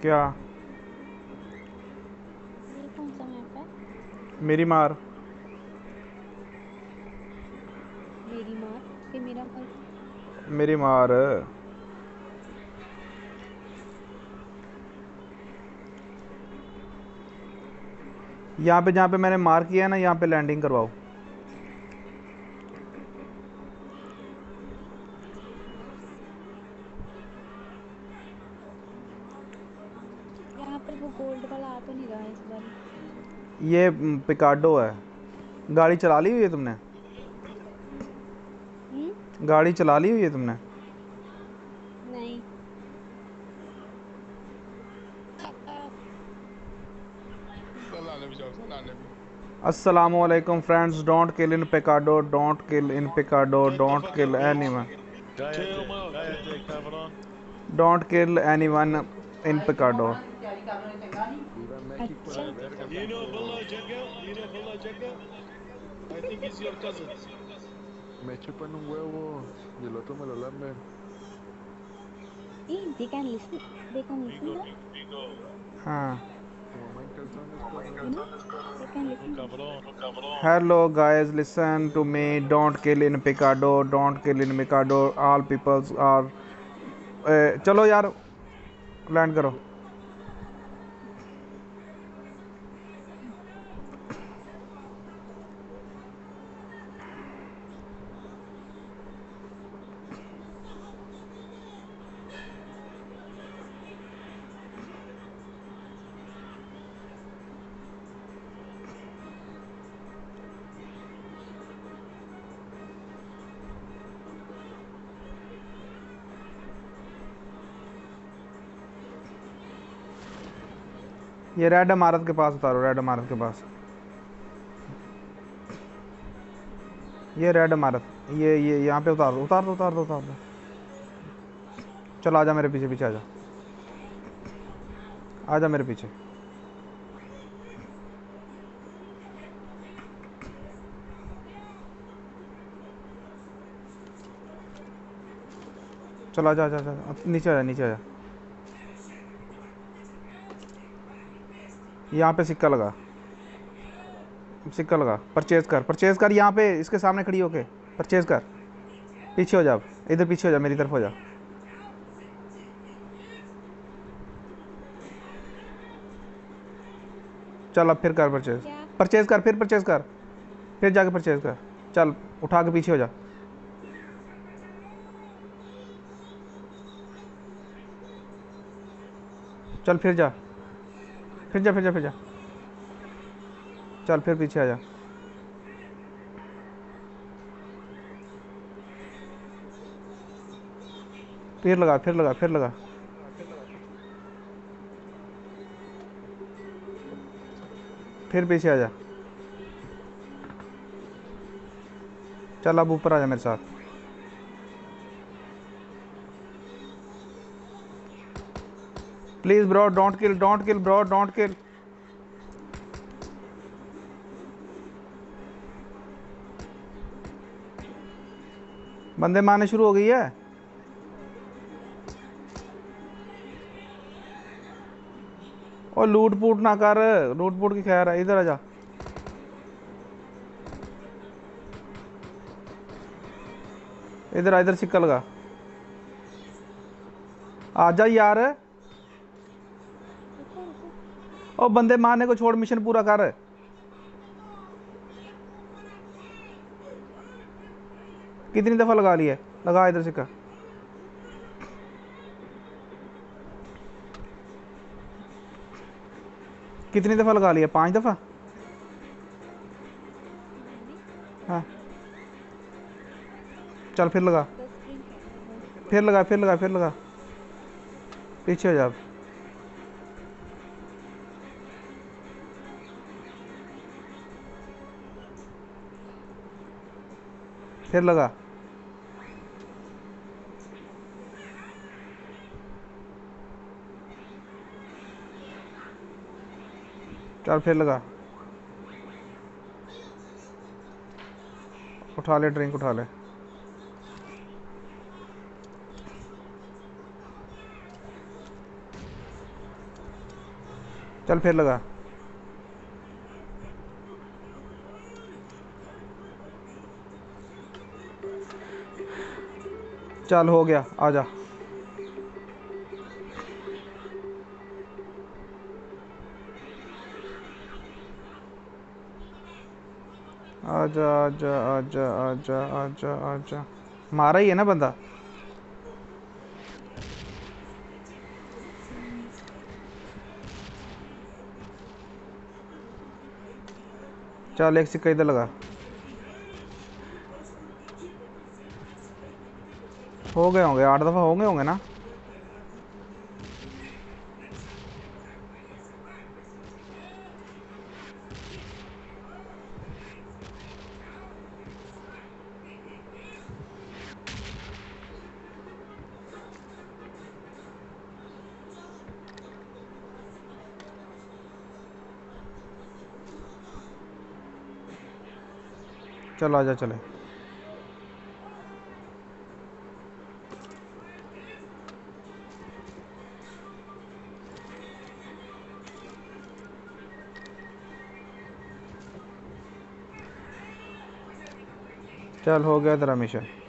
क्या? ये कौन सा मैप है? मेरी मार। मेरी मार कि मेरा मर? मेरी मार। यहाँ पे जहाँ पे मैंने मार किया है ना, यहाँ पे लैंडिंग करवाओ। यहाँ पर वो गोल्ड वाला आ तो नहीं रहा इस बार। ये पिकाडो है। गाड़ी चला ली हुई है तुमने? गाड़ी चला ली हुई है तुमने? नहीं। अस्सलाम वालेकुम friends, don't kill in Picado, don't kill in Picado, don't kill anyone, don't kill anyone in Picado. अच्छा। Me chupan un huevo y el otro me lo lambe. They can listen. They can listen that. हाँ। Como mamá en calzones, pues You no. know. They can listen that. Hello guys, listen to me, don't kill in Picado, don't kill in Picado, all peoples are. चलो यार, land करो। ये red इमारत के पास उतारो, red इमारत के पास। ये रेड इमारत, ये यहाँ पे उतार दो, उतार दो, उतार दो, उतार दो। चलो आजा मेरे पीछे, पीछे आजा, आजा मेरे पीछे। चलो आजा, आजा, आजा, नीचे आजा, नीचे आजा। यहाँ पे सिक्का लगा, सिक्का लगा। परचेज कर, परचेज कर, यहाँ पे इसके सामने खड़ी होके परचेज कर। पीछे हो जा, इधर पीछे हो जा, मेरी तरफ हो जा। चल अब फिर कर परचेज, क्या? परचेज कर, फिर परचेज कर, फिर जाके परचेज कर। चल उठा के पीछे हो जा। चल फिर जा, फिर जा, फिर जा, फिर जा। चल फिर पीछे आ जा। फिर लगा, फिर लगा, फिर लगा। फिर पीछे आ जा। चल अब ऊपर आ जा मेरे साथ। Please bro, don't kill, don't kill bro, don't kill. बंदे मारने शुरू हो गई है। और लूट पूट ना कर, लूट पूट की खैर है, इधर आ जा। इधर आ, इधर सिक्का लगा। आ जा यार। रुको रुको। और बंदे मारने को छोड़, मिशन पूरा कर। कितनी दफा लगा लिया? लगा इधर सिक्का। कितनी दफा लगा लिया? 5 दफा। नहीं। हाँ। चल फिर लगा, 10 स्प्रिंग खेला है बस। फिर लगा, फिर लगा, फिर लगा। पीछे हो जा अब। फिर लगा। चल फिर लगा। उठा ले, ड्रिंक उठा ले। चल फिर लगा। चल हो गया, आजा। आजा आजा आजा आजा आजा आजा। मारा ही है ना बंदा। चल एक सिक्का इधर लगा। हो गए होंगे, 8 दफ़ा हो गए होंगे ना। चल आजा चले। चल हो गया तेरा मिशन।